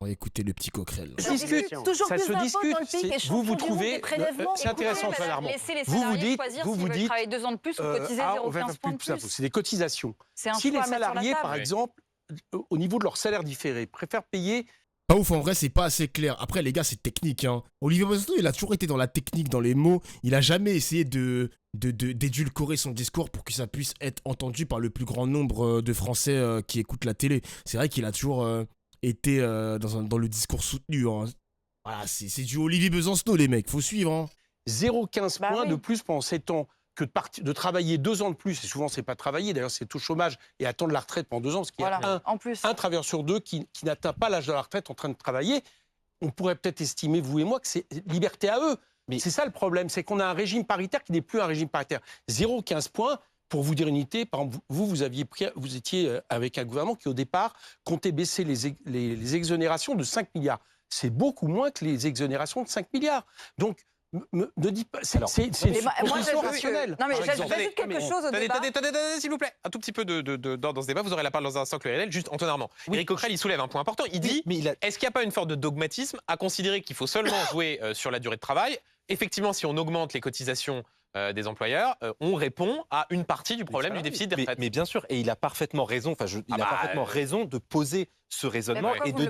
va écouter le petit Coquerel. Ça se discute, ça se discute. Vous trouvez, c'est intéressant, Antoine Armand. Vous dites, travailler 2 ans de plus ou cotiser 0,15 points de plus. C'est des cotisations. C'est un Si choix les à mettre sur la salariés, table. par exemple, au niveau de leur salaire différé, préfèrent payer. Pas ouf, en vrai, c'est pas assez clair. Après, les gars, c'est technique, hein. Olivier Besançon, il a toujours été dans la technique, dans les mots. Il a jamais essayé d'édulcorer son discours pour que ça puisse être entendu par le plus grand nombre de Français qui écoutent la télé. C'est vrai qu'il a toujours été dans le discours soutenu, hein. Voilà, c'est du Olivier Besançon, les mecs. Faut suivre, hein. 0,15 points de plus pendant 7 ans que de travailler 2 ans de plus, et souvent c'est pas travailler, d'ailleurs c'est au chômage et attendre la retraite pendant 2 ans, parce qu'il y a un travailleur sur 2 qui n'atteint pas l'âge de la retraite en train de travailler. On pourrait peut-être estimer, vous et moi, que c'est liberté à eux. Mais c'est ça le problème, c'est qu'on a un régime paritaire qui n'est plus un régime paritaire. 0,15 points, pour vous dire une unité, par exemple, vous étiez avec un gouvernement qui au départ comptait baisser les exonérations de 5 milliards. C'est beaucoup moins que les exonérations de 5 milliards. Donc, ne dites pas, c'est une proposition rationnelle. Non, mais j'ajoute quelque chose au débat. Attendez, s'il vous plaît. Un tout petit peu dans ce débat. Vous aurez la parole dans un instant, Claire. Juste, Antoine Armand. Éric Coquerel, il soulève un point important. Il dit, est-ce qu'il n'y a pas une sorte de dogmatisme à considérer qu'il faut seulement jouer sur la durée de travail? Effectivement, si on augmente les cotisations des employeurs, on répond à une partie du problème du déficit des retraites. Mais bien sûr, et il a parfaitement raison. Il a parfaitement raison de poser ce raisonnement et de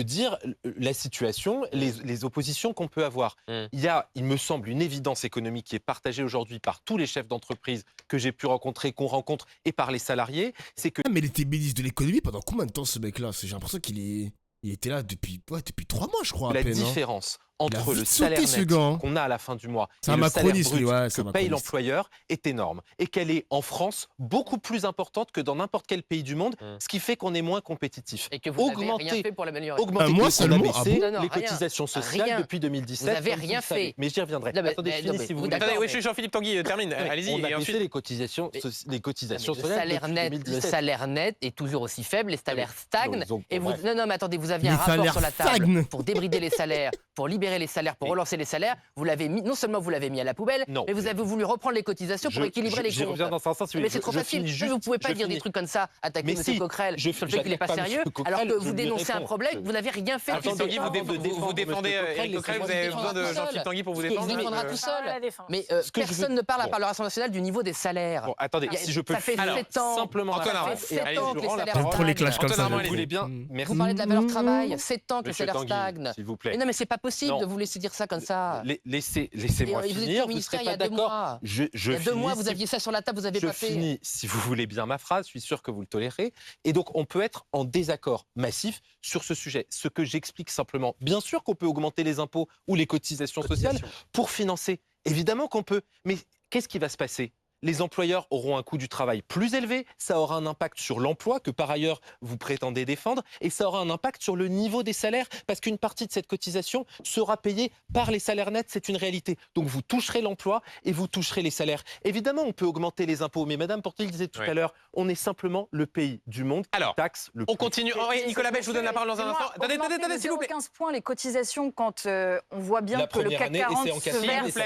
dire la situation, les oppositions qu'on peut avoir. Il y a, il me semble, une évidence économique qui est partagée aujourd'hui par tous les chefs d'entreprise que j'ai pu rencontrer, qu'on rencontre, et par les salariés, c'est que... Mais il était ministre de l'économie pendant combien de temps, ce mec-là? J'ai l'impression qu'il était là depuis 3 mois, je crois, à la peine. différence entre le salaire net qu'on a à la fin du mois et le salaire brut que paye l'employeur est énorme. Et qu'elle est, en France, beaucoup plus importante que dans n'importe quel pays du monde, ce qui fait qu'on est moins compétitif. Et que vous n'avez rien fait pour l'améliorer. Moi seulement, les cotisations sociales depuis 2017. Vous n'avez rien fait. Mais j'y reviendrai. Attendez, si vous voulez. Attendez, oui, Jean-Philippe Tanguy, termine. Allez-y. On a baissé les cotisations sociales depuis 2017. Le salaire net est toujours aussi faible, les salaires stagnent. Et vous... Non, mais attendez, vous aviez un rapport sur la table pour débrider les salaires, pour libérer les salaires, pour relancer les salaires. Vous l'avez mis, non seulement vous l'avez mis à la poubelle, mais vous avez voulu reprendre les cotisations pour équilibrer les comptes. Je reviens dans un sens. Mais c'est trop facile. Vous ne pouvez pas dire des trucs comme ça, attaquer M. Coquerel, je sais qu'il n'est pas sérieux, alors que vous dénoncez un problème, vous n'avez rien fait. Tanguy, vous défendez Éric Coquerel, vous avez besoin de Jean-Philippe Tanguy pour vous défendre. Il défendra tout seul. Mais personne ne parle à part le Rassemblement national du niveau des salaires. Bon, attendez, si je peux... Ça fait 7 ans. Simplement, Antoine Armand. Ça fait 7 ans que les salaires J'aime trop les clashs comme ça. Vous voulez bien. Vous parlez de la valeur travail, 7 ans que les Monsieur salaires Tanguy, stagnent. s'il vous plaît. Mais non, mais c'est pas possible de vous laisser dire ça comme ça. Laissez-moi finir, vous ne serez pas d'accord. Il y a 2 mois, vous aviez ça sur la table, vous n'avez pas fait. Je finis, si vous voulez bien ma phrase, je suis sûr que vous le tolérez. Et donc, on peut être en désaccord massif sur ce sujet. Ce que j'explique simplement, bien sûr qu'on peut augmenter les impôts ou les cotisations sociales pour financer. Évidemment qu'on peut. Mais qu'est-ce qui va se passer ? Les employeurs auront un coût du travail plus élevé, ça aura un impact sur l'emploi que par ailleurs vous prétendez défendre, et ça aura un impact sur le niveau des salaires parce qu'une partie de cette cotisation sera payée par les salaires nets, c'est une réalité. Donc vous toucherez l'emploi et vous toucherez les salaires. Évidemment, on peut augmenter les impôts, mais Madame Portil disait tout à l'heure, on est simplement le pays du monde qui taxe le plus. On continue. Nicolas Bech, je vous donne la parole dans un instant. Attendez, s'il vous plaît. 15 points les cotisations quand on voit bien que le CAC 40 se verse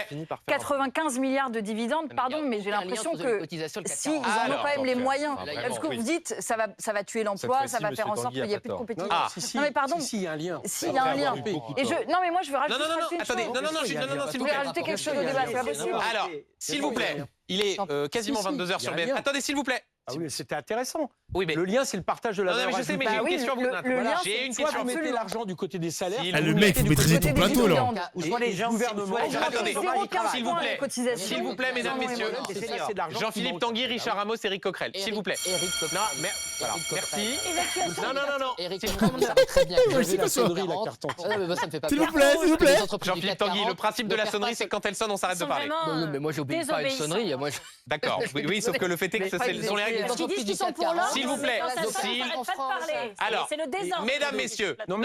95 milliards de dividendes. Pardon, mais j'ai l'impression que si ils en ont quand même les moyens, parce que vous dites ça va tuer l'emploi, ça va faire en sorte qu'il n'y ait plus de compétition. Non mais pardon, il y a un lien. S'il y a un lien. Et non mais moi je veux rajouter s'il vous plaît. rajouter quelque chose au débat, c'est pas possible. Alors, s'il vous plaît, il est quasiment 22h sur BFM. Attendez, s'il vous plaît. Ah oui, c'était intéressant. Oui, mais le lien, c'est le partage de la valeur. Je sais, mais j'ai une question à vous donner. J'ai une question. Vous mettez l'argent du côté des salaires. Le mec, vous maîtrisez ton plateau, là. Soit les gouvernements. Attendez, s'il vous plaît, mesdames, messieurs. Jean-Philippe Tanguy, Richard Ramos, Éric Coquerel. S'il vous plaît. Non, mais voilà. Merci. Non. Très bien. C'est quoi ça? Ça me fait pas S'il vous plaît. Jean-Philippe Tanguy, le principe de la sonnerie, c'est quand elle sonne, on s'arrête de parler. Mais moi, j'obéis pas à une sonnerie. D'accord. Oui, sauf que le fait est que ce sont les règles. S'il vous plaît. Alors, c'est le désordre. mesdames, messieurs. Non,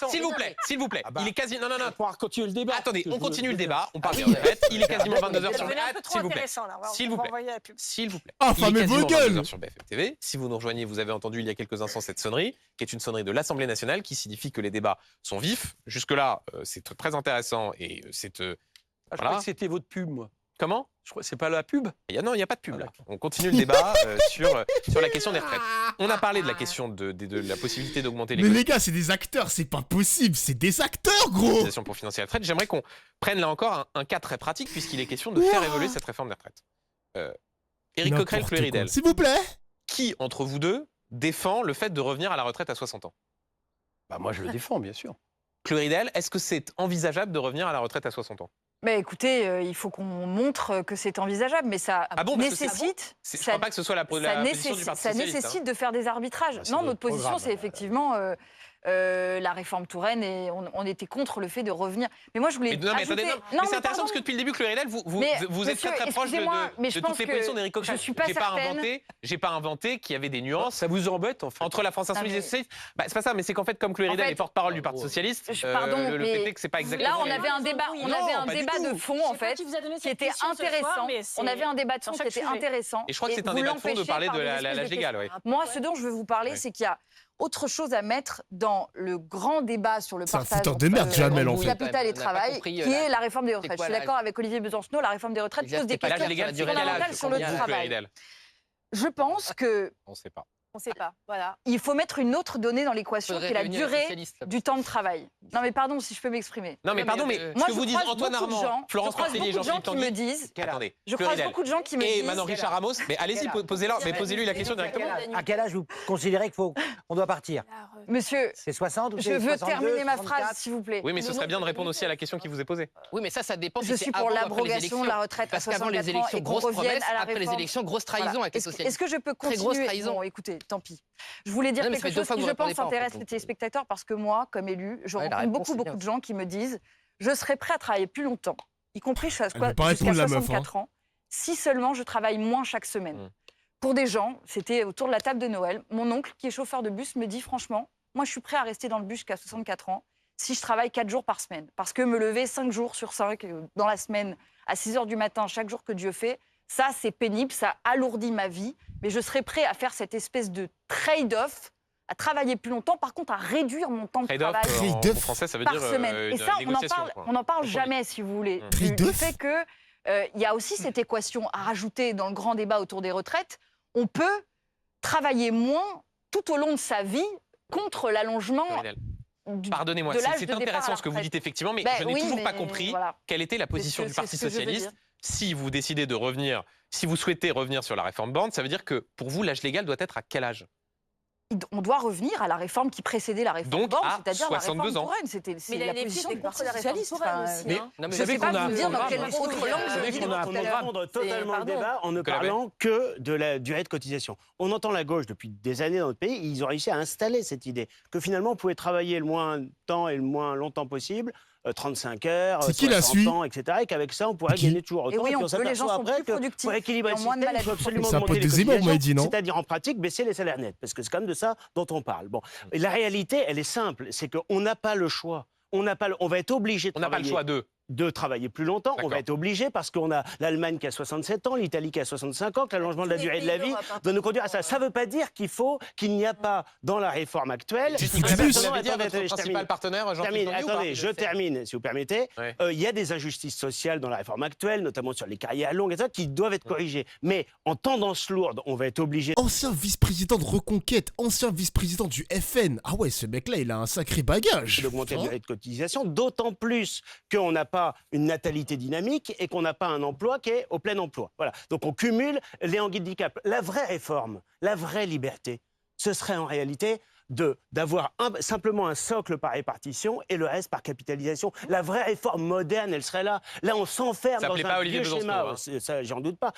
s'il vous plaît. Il est quasi. Non. On va continuer le débat. Attendez, on continue le débat. On parle des retraites. Il est quasiment 22h sur BFM. S'il vous plaît. Ah, fameux vos gueules. Sur BFM TV. Si vous nous rejoignez, vous avez entendu il y a quelques instants cette sonnerie, qui est une sonnerie de l'Assemblée nationale, qui signifie que les débats sont vifs. Jusque-là, c'est très intéressant et c'est. Je crois que c'était votre pub, moi. Comment? Je crois que c'est pas la pub. Non, il n'y a pas de pub là. On continue le débat sur la question des retraites. On a parlé de la question de la possibilité d'augmenter les... Mais les gars, c'est des acteurs, c'est pas possible, c'est des acteurs, gros. Pour financer la retraite. J'aimerais qu'on prenne là encore un cas très pratique puisqu'il est question de faire évoluer cette réforme des retraites. Éric Coquerel, Chloé Ridel. S'il vous plaît. Qui, entre vous deux, défend le fait de revenir à la retraite à 60 ans? Bah moi, je le défends, bien sûr. Chloé Ridel, est-ce que c'est envisageable de revenir à la retraite à 60 ans? Mais écoutez, il faut qu'on montre que c'est envisageable, mais ça nécessite... Je ne crois pas que ce soit la position du Parti socialiste. Ça nécessite de faire des arbitrages. Non, notre position, c'est effectivement... la réforme Touraine, et on était contre le fait de revenir. Mais moi, je voulais. Mais c'est intéressant parce que depuis le début, Chloé Ridel, vous êtes très proche de toutes les positions d'Éric Coquerel. Je suis pas certaine. J'ai pas inventé qu'il y avait des nuances. Ça vous embête en fait entre la France Insoumise et les socialistes? C'est pas ça, mais c'est qu'en fait, comme Chloé Ridel est porte-parole du Parti socialiste, le fait est que c'est pas exactement. Là, on avait un débat, de fond en fait, qui était intéressant. On avait un débat de fond qui était intéressant. Et je crois que c'est un débat de fond de parler de l'âge légal. Moi, ce dont je veux vous parler, c'est qu'il y a autre chose à mettre dans le grand débat sur le partage entre capital et travail, qui est la réforme des retraites. Je suis d'accord avec Olivier Besancenot, la réforme des retraites pose des questions fondamentales sur le travail. Je pense que... On ne sait pas. On ne sait pas, voilà. Il faut mettre une autre donnée dans l'équation, qui est la durée du temps de travail. Non mais pardon si je peux m'exprimer. Non mais pardon, mais ce que vous dites Antoine Armand, Florence Parcellier, Jean-Philippe Tanguy... Attendez, je croise beaucoup de gens qui me disent... Et maintenant Richard Ramos, mais allez-y, posez-lui la question directement. À quel âge vous considérez qu'on doit partir? Monsieur, c'est 60 ou je veux terminer ma phrase, s'il vous plaît. Oui, mais ce serait bien de répondre aussi à la question qui vous est posée. Oui, mais ça dépend. Je suis pour l'abrogation de la retraite à 64 ans. Parce qu'avant les élections, grosse promesse, après les élections, grosse trahison avec les socialistes. Est-ce que je peux continuer? Bon, écoutez, tant pis. Je voulais dire quelque chose qui, je pense, intéresse les téléspectateurs parce que moi, comme élu, je rencontre beaucoup de gens qui me disent je serais prêt à travailler plus longtemps, y compris jusqu'à 64 ans, si seulement je travaille moins chaque semaine. Pour des gens, c'était autour de la table de Noël, mon oncle, qui est chauffeur de bus, me dit franchement, moi je suis prêt à rester dans le bus jusqu'à 64 ans si je travaille 4 jours par semaine. Parce que me lever 5 jours sur 5 dans la semaine, à 6 h du matin, chaque jour que Dieu fait, ça c'est pénible, ça alourdit ma vie, mais je serais prêt à faire cette espèce de trade-off, à travailler plus longtemps, par contre à réduire mon temps de travail en français, ça veut par dire semaine. Et ça, on n'en parle jamais, si vous voulez. Du fait que il y a aussi cette équation à rajouter dans le grand débat autour des retraites. On peut travailler moins tout au long de sa vie contre l'allongement. Pardonnez-moi, c'est intéressant ce que vous dites effectivement, mais je n'ai toujours pas compris quelle était la position du Parti socialiste. Si vous décidez de revenir, si vous souhaitez revenir sur la réforme Borne, ça veut dire que pour vous, l'âge légal doit être à quel âge? On doit revenir à la réforme qui précédait la réforme Borne, c'est-à-dire la réforme Touraine. C'est la position du Parti socialiste. Vous savez qu'on a rendre totalement le débat en ne parlant que de la durée de cotisation. On entend la gauche depuis des années dans notre pays, ils ont réussi à installer cette idée que finalement on pouvait travailler le moins de temps et le moins longtemps possible. 35 heures, 60 ans, etc. Et qu'avec ça, on pourrait gagner toujours autant. Et oui, les gens sont plus productifs. Pour équilibrer le système, il faut absolument monter les cotisations, c'est-à-dire en pratique baisser les salaires nets, parce que c'est quand même de ça dont on parle. Bon, et la réalité, elle est simple, c'est qu'on n'a pas le choix. On va être obligé de travailler. On n'a pas le choix de travailler plus longtemps. On va être obligé parce qu'on a l'Allemagne qui a 67 ans, l'Italie qui a 65 ans, que l'allongement de la durée de la vie doit nous conduire à ça. Ça ne veut pas dire qu'il n'y a pas dans la réforme actuelle... principal partenaire, Attendez, je termine, si vous permettez. Il y a des injustices sociales dans la réforme actuelle, notamment sur les carrières longues, etc., qui doivent être corrigées. Mais en tendance lourde, on va être obligé... Ancien vice-président de Reconquête, ancien vice-président du FN. Ah ouais, ce mec-là, il a un sacré bagage. D'augmenter la durée de cotisation, d'autant plus qu'on n'a pas une natalité dynamique et qu'on n'a pas un emploi qui est au plein emploi. Voilà. Donc on cumule les handicaps. La vraie réforme, la vraie liberté, ce serait en réalité d'avoir simplement un socle par répartition et le reste par capitalisation. La vraie réforme moderne, elle serait là. Là, on s'enferme dans un vieux schéma. Ça, j'en doute pas.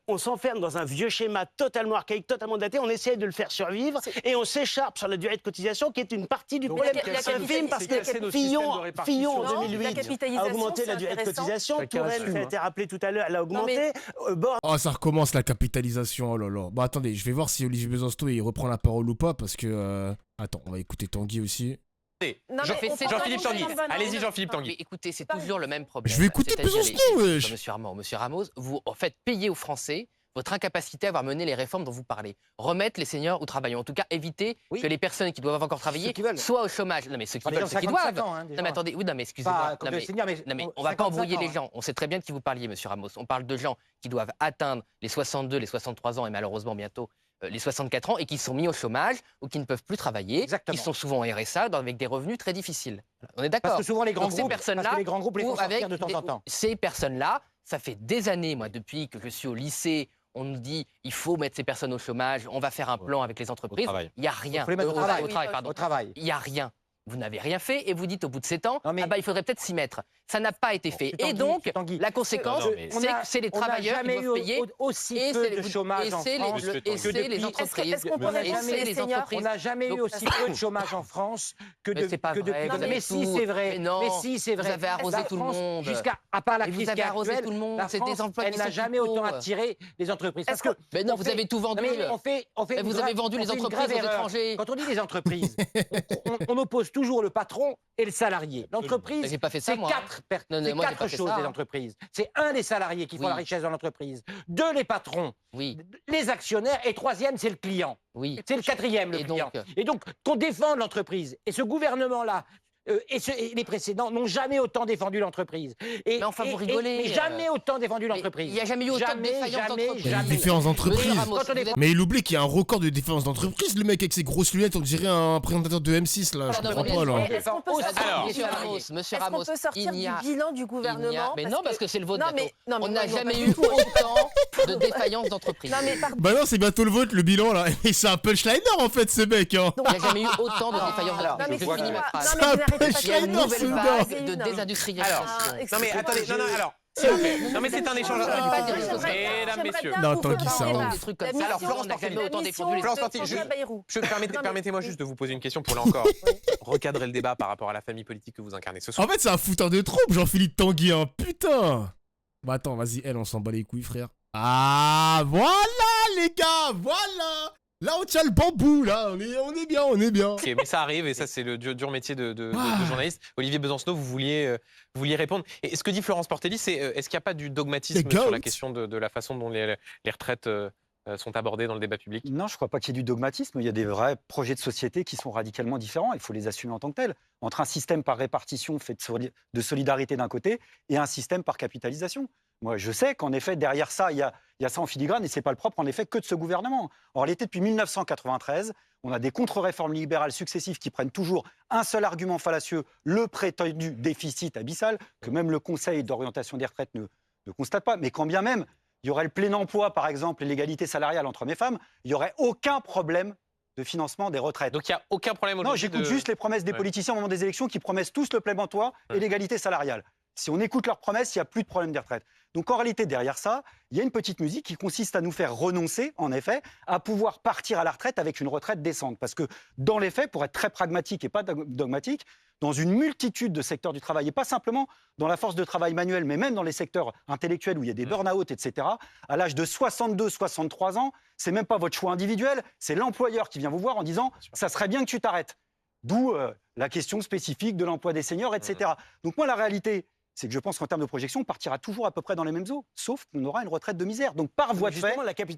On s'enferme dans un vieux schéma totalement archaïque, totalement daté. On essaie de le faire survivre et on s'écharpe sur la durée de cotisation qui est une partie du problème. C'est un film parce que Fillon, en 2008, a augmenté la durée de cotisation. Touraine, ça a été rappelé tout à l'heure, elle a augmenté. Oh, ça recommence la capitalisation. Oh là là. Bon, attendez, je vais voir si Olivier Besancenot il reprend la parole ou pas parce que... Attends, on va écouter Tanguy aussi. Jean-Philippe Tanguy. Allez-y, Jean-Philippe Tanguy. Écoutez, c'est toujours le même problème. Je vais écouter Besancenot, wesh. Monsieur Ramos, vous en fait payez aux Français votre incapacité à avoir mené les réformes dont vous parlez. Remettre les seniors au travail, en tout cas éviter que les personnes qui doivent encore travailler soient au chômage. Non mais ceux qui veulent, ceux qui doivent. Non mais attendez, oui, non mais excusez-moi. Non mais on va pas embrouiller les gens. On sait très bien de qui vous parliez, monsieur Ramos. On parle de gens qui doivent atteindre les 62, les 63 ans et malheureusement bientôt les 64 ans et qui sont mis au chômage ou qui ne peuvent plus travailler, qui sont souvent en RSA avec des revenus très difficiles. On est d'accord. Parce que souvent les grands groupes, les font sortir de temps en temps. Ces personnes-là, ça fait des années, moi, depuis que je suis au lycée, on nous dit il faut mettre ces personnes au chômage, on va faire un plan avec les entreprises. Il n'y a rien. Au travail. Il n'y a rien. Vous n'avez rien fait et vous dites au bout de 7 ans, il faudrait peut-être s'y mettre. Ça n'a pas été fait. Et donc, la conséquence, c'est que c'est les travailleurs qui doivent payer. Aussi peu de chômage en France et c'est les entreprises. On n'a jamais eu aussi peu de chômage en France que de... C'est pas vrai. Mais si, c'est vrai. Mais si, c'est vrai. Vous avez arrosé tout le monde. À part la crise actuelle, la France, elle n'a jamais autant attiré les entreprises. Mais non, vous avez tout vendu. Vous avez vendu les entreprises aux étrangers. Quand on dit les entreprises, on oppose toujours le patron et le salarié. L'entreprise, c'est quatre choses, les entreprises. C'est un, les salariés qui font la richesse dans l'entreprise. Deux, les patrons. Les actionnaires. Et troisième, c'est le client. C'est le quatrième, le client. Et donc, qu'on défende l'entreprise. Et ce gouvernement-là, et les précédents n'ont jamais autant défendu l'entreprise. Mais enfin, vous rigolez. Mais jamais autant défendu l'entreprise. Il n'y a jamais eu autant de défaillances d'entreprise. Défaillances d'entreprise. Mais il oublie qu'il y a un record de défaillances d'entreprise. Le mec avec ses grosses lunettes, on dirait un présentateur de M6 là. Je comprends pas là. Monsieur Ramos, est-ce qu'on peut sortir du bilan du gouvernement? Mais non, parce que c'est le vôtre. On n'a jamais eu autant de défaillances d'entreprise. Bah non, c'est bientôt le vôtre, le bilan là. Et c'est un punchliner en fait, ce mec. Il n'y a jamais eu autant de défaillances d'entreprise. Je finis ma phrase. Il y a une nouvelle vague de désindustrialisation. Non mais attendez, alors. Non mais c'est un échange. Mesdames, messieurs. Non, tant qu'il ça. Des trucs comme ça. Alors Florence n'a jamais autant défendu les gens. Permettez-moi juste de vous poser une question pour là encore recadrer le débat par rapport à la famille politique que vous incarnez ce soir. En fait, c'est un fouteur de troupe, Jean-Philippe Tanguy, hein. Putain. Bah attends, vas-y, on s'en bat les couilles, frère. Ah, voilà les gars, voilà. Là, on tient le bambou, là, on est bien. Ok, mais ça arrive, et ça, c'est le dur métier de journaliste. Olivier Besancenot, vous vouliez répondre. Et ce que dit Florence Portelli, c'est est-ce qu'il n'y a pas du dogmatisme sur la question de la façon dont les retraites sont abordées dans le débat public? Non, je ne crois pas qu'il y ait du dogmatisme. Il y a des vrais projets de société qui sont radicalement différents. Il faut les assumer en tant que tels. Entre un système par répartition fait de solidarité d'un côté et un système par capitalisation. Moi, je sais qu'en effet, derrière ça, il y a ça en filigrane et ce n'est pas le propre, en effet, que de ce gouvernement. En réalité, depuis 1993, on a des contre-réformes libérales successives qui prennent toujours un seul argument fallacieux, le prétendu déficit abyssal, que même le Conseil d'orientation des retraites ne constate pas. Mais quand bien même, il y aurait le plein emploi, par exemple, et l'égalité salariale entre hommes et femmes, il n'y aurait aucun problème de financement des retraites. Donc il n'y a aucun problème aujourd'hui? Non, j'écoute juste les promesses des politiciens au moment des élections qui promettent tous le plein emploi et l'égalité salariale. Si on écoute leurs promesses, il n'y a plus de problème des retraites. Donc en réalité, derrière ça, il y a une petite musique qui consiste à nous faire renoncer, en effet, à pouvoir partir à la retraite avec une retraite décente. Parce que dans les faits, pour être très pragmatique et pas dogmatique, dans une multitude de secteurs du travail, et pas simplement dans la force de travail manuelle, mais même dans les secteurs intellectuels où il y a des burn-out, etc., à l'âge de 62, 63 ans, c'est même pas votre choix individuel, c'est l'employeur qui vient vous voir en disant « ça serait bien que tu t'arrêtes ». D'où la question spécifique de l'emploi des seniors, etc. Donc moi, la réalité, c'est que je pense qu'en termes de projection, on partira toujours à peu près dans les mêmes eaux, sauf qu'on aura une retraite de misère. Donc par voie de fait,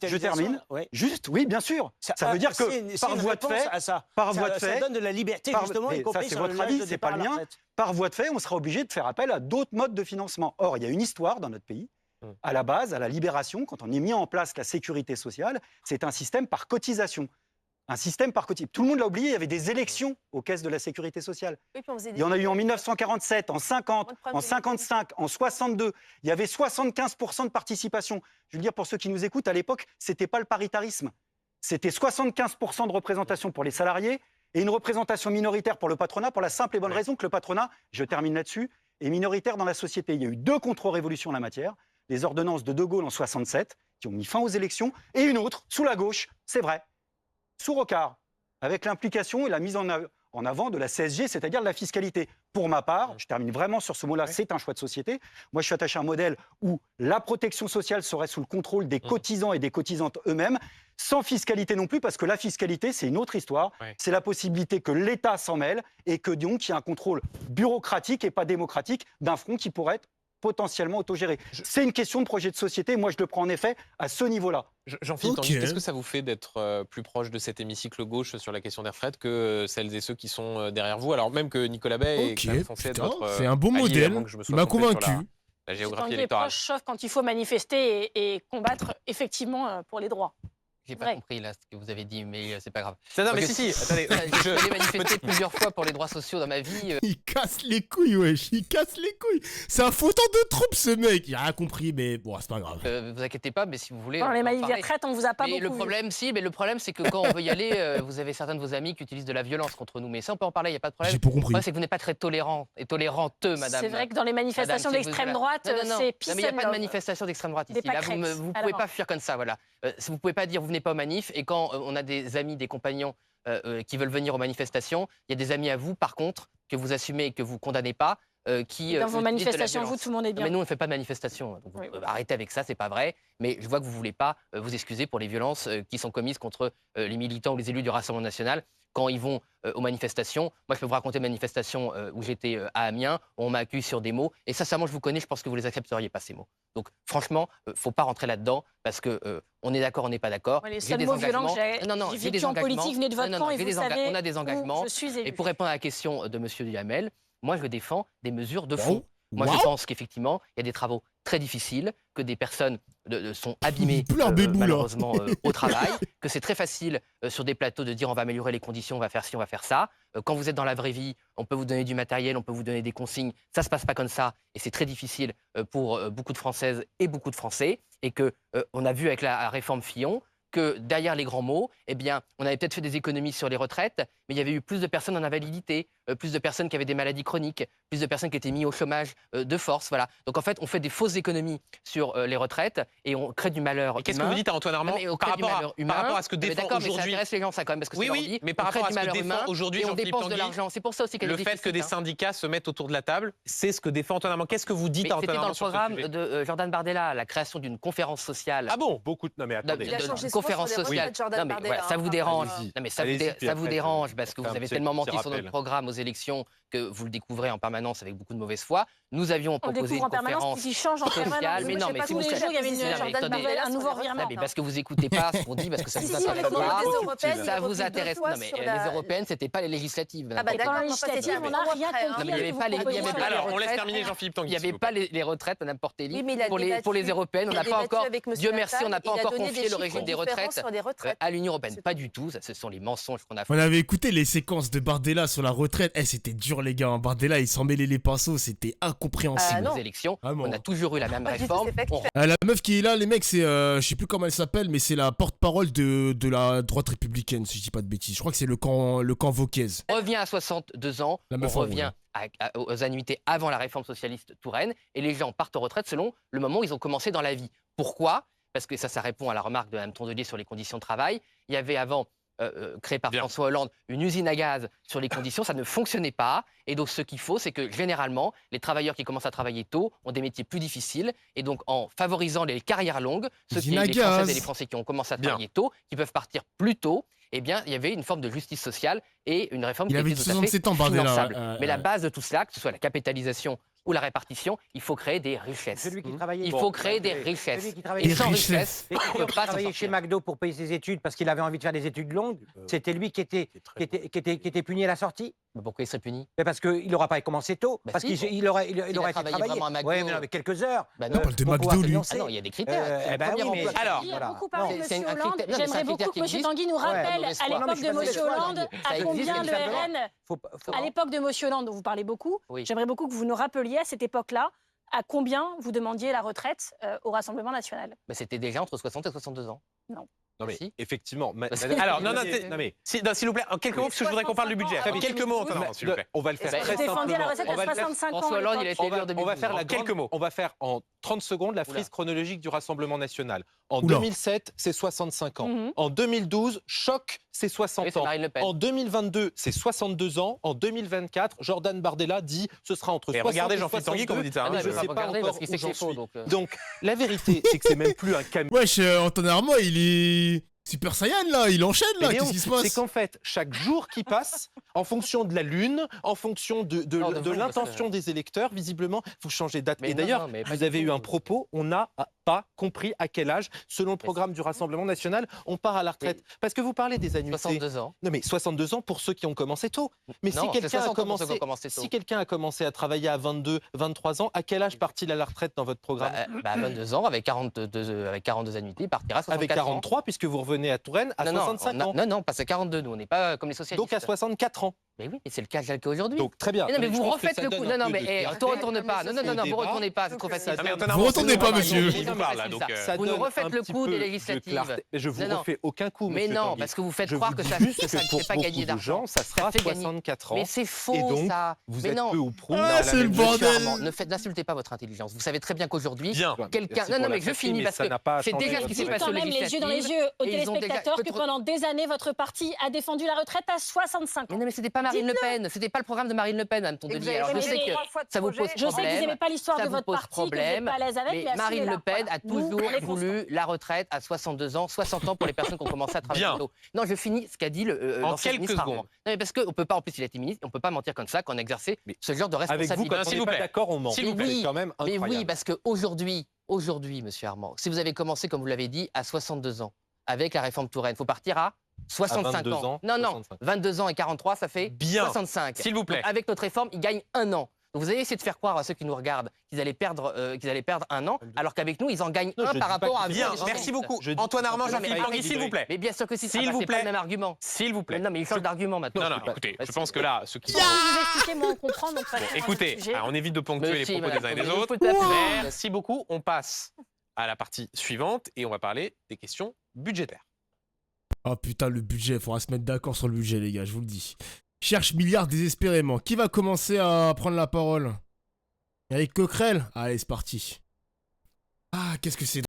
je termine. Juste, oui, bien sûr. Ça veut dire que par voie de fait, ça donne de la liberté justement, y compris ça, c'est votre avis, c'est pas le mien. Par voie de fait, on sera obligé de faire appel à d'autres modes de financement. Or, il y a une histoire dans notre pays. À la base, à la libération, quand on a mis en place la sécurité sociale, c'est un système par cotisation. Un système par cotisation. Tout le monde l'a oublié, il y avait des élections aux caisses de la sécurité sociale. Il y en a eu en 1947, en 50, en 55, en 62. Il y avait 75% de participation. Je veux dire, pour ceux qui nous écoutent, à l'époque, ce n'était pas le paritarisme. C'était 75% de représentation pour les salariés et une représentation minoritaire pour le patronat, pour la simple et bonne raison que le patronat, je termine là-dessus, est minoritaire dans la société. Il y a eu 2 contre-révolutions en la matière. Les ordonnances de De Gaulle en 67, qui ont mis fin aux élections, et une autre, sous la gauche, c'est vrai, sous Rocard, avec l'implication et la mise en avant de la CSG, c'est-à-dire de la fiscalité. Pour ma part, je termine vraiment sur ce mot-là, c'est un choix de société. Moi, je suis attaché à un modèle où la protection sociale serait sous le contrôle des cotisants et des cotisantes eux-mêmes, sans fiscalité non plus, parce que la fiscalité, c'est une autre histoire. C'est la possibilité que l'État s'en mêle et que donc il y ait un contrôle bureaucratique et pas démocratique d'un front qui pourrait être potentiellement autogérés. C'est une question de projet de société. Moi, je le prends en effet à ce niveau-là. Jean-Philippe Tanguy, qu'est-ce que ça vous fait d'être plus proche de cet hémicycle gauche sur la question des retraites que celles et ceux qui sont derrière vous? Alors même que Nicolas Bay est censé être votre c'est un bon modèle. Il m'a convaincu. La géographie électorale. Sauf quand il faut manifester et combattre effectivement pour les droits. J'ai pas compris là ce que vous avez dit, mais c'est pas grave. Non, mais si, attendez. Je l'ai manifesté plusieurs fois pour les droits sociaux dans ma vie. Il casse les couilles, wesh, il casse les couilles. C'est un fauteur de troupe, ce mec. Il a rien compris, mais bon, c'est pas grave. Vous inquiétez pas, mais si vous voulez. Dans les manifs des retraites, on vous a pas beaucoup. Le problème, c'est que quand on veut y aller, vous avez certains de vos amis qui utilisent de la violence contre nous. Mais ça, on peut en parler, il n'y a pas de problème. J'ai pas compris. Le problème, c'est que vous n'êtes pas très tolérant et toléranteux, madame. C'est vrai que dans les manifestations d'extrême droite, c'est pisse. Il n'y a pas de manifestation d'extrême droite ici. Là, vous ne pouvez pas fuir comme ça, voilà. Vous ne pouvez pas dire vous venez pas aux manifs et quand on a des amis, des compagnons qui veulent venir aux manifestations, il y a des amis à vous, par contre, que vous assumez et que vous condamnez pas, qui dans vos manifestations, vous, tout le monde est bien. Mais nous, on ne fait pas de manifestation. Donc arrêtez avec ça, c'est pas vrai. Mais je vois que vous ne voulez pas vous excuser pour les violences qui sont commises contre les militants ou les élus du Rassemblement national quand ils vont aux manifestations. Moi, je peux vous raconter une manifestation où j'étais à Amiens, où on m'a accueilli sur des mots. Et sincèrement, je vous connais, je pense que vous les accepteriez pas, ces mots. Donc, franchement, faut pas rentrer là-dedans parce que on est d'accord, on n'est pas d'accord. Les seuls mots violents que j'ai vécu en politique venaient de votre camp et vous savez on a des engagements. Je suis élu. Et pour répondre à la question de M. Duhamel, moi, je défends des mesures de fond. Moi, je pense qu'effectivement, il y a des travaux très difficiles, que des personnes sont abîmées malheureusement au travail, que c'est très facile sur des plateaux de dire on va améliorer les conditions, on va faire ci, on va faire ça. Quand vous êtes dans la vraie vie, on peut vous donner du matériel, on peut vous donner des consignes. Ça ne se passe pas comme ça et c'est très difficile pour beaucoup de Françaises et beaucoup de Français. Et qu'on a vu avec la réforme Fillon que derrière les grands mots, eh bien, on avait peut-être fait des économies sur les retraites, mais il y avait eu plus de personnes en invalidité, plus de personnes qui avaient des maladies chroniques, plus de personnes qui étaient mises au chômage de force. Voilà. Donc en fait, on fait des fausses économies sur les retraites et on crée du malheur humain. Qu'est-ce que vous dites à Antoine Armand par rapport à ce que défend aujourd'hui... Ça intéresse les gens, ça, quand même, parce que oui, mais par rapport à ce que défend aujourd'hui Jean-Philippe Tanguy, de l'argent. C'est pour ça aussi le fait que des syndicats se mettent autour de la table, c'est ce que défend Antoine Armand. Qu'est-ce que vous dites à Antoine Armand sur ce sujet ? C'était dans le programme de Jordan Bardella, la création d'une conférence sociale. Ah bon ? Beaucoup de... Non mais attendez. Une conférence sociale. Non mais voilà, ça vous dérange. Non mais ça vous dérange parce que vous avez tellement menti sur notre programme aux élections que vous le découvrez en permanence avec beaucoup de mauvaise foi. Nous avions proposé une conférence sociale, mais non, mais si vous savez, il y avait une Jordan Bardella, un nouveau revirement. Mais parce que vous écoutez pas ce qu'on dit, parce que ça vous intéresse pas. Ça vous intéresse. Non mais les européennes, c'était pas les législatives. Ah bah d'accord, les législatives, on n'a rien compris. Non mais il y avait pas les. Alors on laisse terminer Jean-Philippe Tanguy. Il y avait pas les retraites, Madame Portelli. Pour les européennes, on n'a pas encore. Dieu merci, on n'a pas encore confié le régime des retraites à l'Union européenne. Pas du tout. Ce sont les mensonges qu'on a fait. On avait écouté les séquences de Bardella sur la retraite. C'était dur les gars. Bardella il s'en mêlait les pinceaux. C'était incompréhensible. Aux élections, on a toujours eu la même réforme. La meuf qui est là, les mecs, c'est je sais plus comment elle s'appelle, mais c'est la porte-parole de la droite républicaine, si je dis pas de bêtises. Je crois que c'est le camp Vauquiez. On revient à 62 ans. On revient aux annuités avant la réforme socialiste Touraine et les gens partent en retraite selon le moment où ils ont commencé dans la vie. Pourquoi ? Parce que ça répond à la remarque de Mme Tondelier sur les conditions de travail. Il y avait avant, créé par François Hollande, une usine à gaz sur les conditions, ça ne fonctionnait pas. Et donc ce qu'il faut, c'est que généralement, les travailleurs qui commencent à travailler tôt ont des métiers plus difficiles. Et donc en favorisant les carrières longues, les Françaises et les Français qui ont commencé à travailler tôt, qui peuvent partir plus tôt, eh bien, il y avait une forme de justice sociale et une réforme qui était tout à fait finançable. Mais la base de tout cela, que ce soit la capitalisation ou la répartition, il faut créer des richesses. Celui qui travaillait. Il faut créer des richesses. Celui qui travaillait, et sans richesse, il ne peut pas travailler chez McDo pour payer ses études parce qu'il avait envie de faire des études longues. C'était lui qui était puni à la sortie. Mais pourquoi il serait puni? Parce qu'il n'aurait pas commencé tôt. Parce qu'il aurait été travaillé. Oui, mais avec quelques heures. On parle de McDo, lui. Ah non, il y a des critères. Alors, beaucoup parlé de M. Hollande. J'aimerais beaucoup que M. Tanguy nous rappelle, à l'époque de M. Hollande, à combien le RN... À l'époque de M. Hollande, dont vous parlez beaucoup, j'aimerais beaucoup que vous nous rappeliez à cette époque-là à combien vous demandiez la retraite au Rassemblement national. C'était déjà entre 60 et 62 ans. Non. Non mais effectivement. Alors s'il vous plaît, en quelques mots, parce que je voudrais qu'on parle du budget. Quelques mots, s'il vous plaît. On va le faire très simplement. Défendu la retraite à 65 ans. François Hollande, il a été élu en 2012. On va faire quelques mots. On va faire en 30 secondes la frise chronologique du Rassemblement national. En 2007, c'est 65 ans. En 2012, choc, c'est 60 ans. En 2022, c'est 62 ans. En 2024, Jordan Bardella dit ce sera entre 60 regardez et Jean-Philippe Tanguy quand vous dites ça. Je ne sais pas encore où j'en suis. Donc la vérité, c'est que c'est même plus un camion. Wesh, Antoine Armand, il est... Super Saiyan, là, il enchaîne, là, qu'est-ce qui se passe? C'est qu'en fait, chaque jour qui passe, en fonction de la lune, en fonction de l'intention des électeurs, visiblement, vous changez de date. Et d'ailleurs, vous avez eu un propos, on n'a pas compris à quel âge, selon le programme du Rassemblement national, on part à la retraite. Parce que vous parlez des annuités. 62 ans. Non, mais 62 ans pour ceux qui ont commencé tôt. Mais si quelqu'un a commencé à travailler à 22, 23 ans, à quel âge part-il à la retraite dans votre programme? 22 ans, avec 42 annuités, il partira à 64 avec 43, ans. Puisque vous revenez à Touraine à 65 ans. Non, pas à 42, nous, on n'est pas comme les socialistes. Donc à 64 ans. Mais oui, et c'est le cas aujourd'hui. Donc très bien. Mais non, mais vous refaites le coup. Non, mais retournez pas. Non, vous retournez pas, c'est trop facile. Vous retournez pas, monsieur. Vous nous refaites le coup des législatives. Je vous refais aucun coup, mais non, parce que vous faites croire que ça ne fait pas gagner d'argent. Ça sera 64 ans. Mais c'est faux, ça. Vous êtes peu ou prou. C'est le bordel. N'insultez pas votre intelligence. Vous savez très bien qu'aujourd'hui, quelqu'un. Non, mais je finis parce que c'est déjà ce qui s'est passé aux législatives. Les yeux dans les yeux aux téléspectateurs que pendant des années, votre parti a défendu la retraite à 65 ans. Mais non, mais c'était pas Marine Le Pen. C'était pas le programme de Marine Le Pen, Mme Tondelier. Alors je sais que ça vous pose problème. Je sais que vous n'aimez pas l'histoire de votre parti, que vous n'êtes pas à l'aise avec. Mais Marine Le Pen a toujours voulu la retraite à 62 ans, 60 ans pour les personnes qui ont commencé à travailler tôt. Non, je finis ce qu'a dit l'ancien ministre Armand. Non, mais parce qu'on peut pas, en plus il a été ministre, on peut pas mentir comme ça qu'on a exercé ce genre de responsabilité. Avec vous, quand on n'est pas d'accord, on ment. S'il vous plaît. C'est quand même incroyable. Mais oui, parce qu'aujourd'hui, monsieur Armand, si vous avez commencé, comme vous l'avez dit, à 62 ans, avec la réforme Touraine, il faut partir à 65 ans. Non, 22 ans et 43, ça fait 65. S'il vous plaît. Donc, avec notre réforme, ils gagnent 1 an. Donc vous allez essayer de faire croire à ceux qui nous regardent qu'ils allaient perdre 1 an, alors qu'avec nous, ils en gagnent 1 par rapport à vous. Bien, merci beaucoup. Antoine Armand, Jean-Philippe Tanguy, s'il vous plaît. Mais bien sûr que si, c'est pas le même argument. S'il vous plaît. Non, mais il change d'argument maintenant. Non, écoutez, je pense que là, ceux qui... Vous expliquez, moi, on comprend. Écoutez, on évite de ponctuer les propos des uns et des autres. Merci beaucoup. On passe à la partie suivante et on va parler des questions budgétaires. Oh putain, le budget, il faudra se mettre d'accord sur le budget, les gars, je vous le dis. Cherche milliards désespérément. Qui va commencer à prendre la parole? Eric Coquerel? Allez, c'est parti. Ah, qu'est-ce que c'est